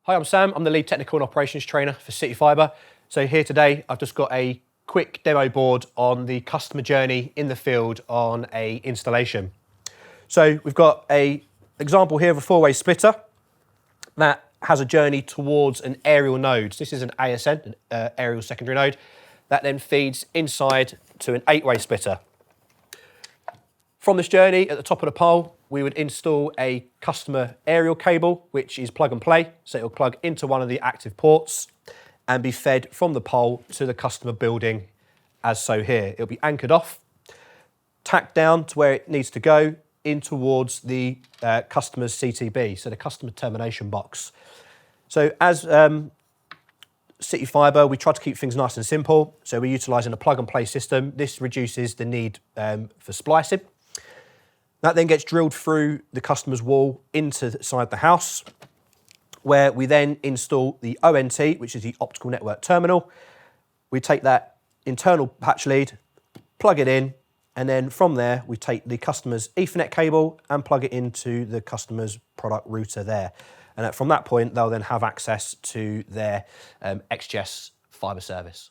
Hi, I'm Sam. I'm the lead technical and operations trainer for CityFibre. So here today, I've just got a quick demo board on the customer journey in the field on a installation. So we've got an example here of a four-way splitter that has a journey towards an aerial node. This is an ASN, an aerial secondary node, that then feeds inside to an eight-way splitter. From this journey, at the top of the pole, we would install a customer aerial cable, which is plug and play. So it'll plug into one of the active ports and be fed from the pole to the customer building as so here. It'll be anchored off, tacked down to where it needs to go in towards the customer's CTB, so the customer termination box. So as CityFibre, we try to keep things nice and simple. So we're utilising a plug and play system. This reduces the need for splicing. That then gets drilled through the customer's wall inside the house, where we then install the ONT, which is the optical network terminal. We take that internal patch lead, plug it in, and then from there, we take the customer's Ethernet cable and plug it into the customer's product router there. And from that point, they'll then have access to their XGS fibre service.